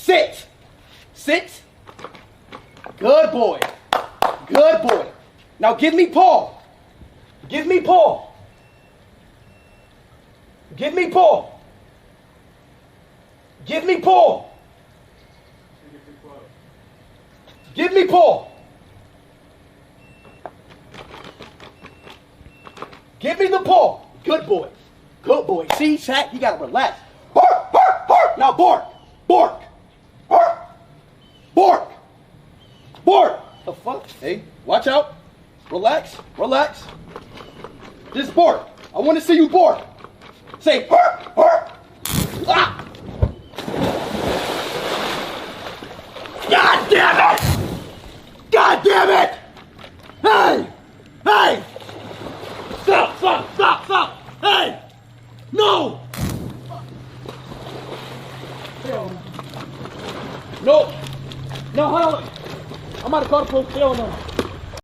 Sit. Sit. Good boy. Good boy. Now give me paw. Give me paw. Give me paw. Give me paw. Give me paw. Give me the paw. Good boy. Good boy. See, Shaq, you gotta relax. Bark, bark, bark. Now bark. Bark. Bark. Bark. Bark. The fuck? Hey, watch out. Relax. Relax. Just bark. I want to see you bark. Say bark, bark. Ah! God damn it! God damn it! Hey! Hey! Stop! Stop! Stop! Stop! Hey! No! No! No, hold on! I'm about to call the police. Hell no.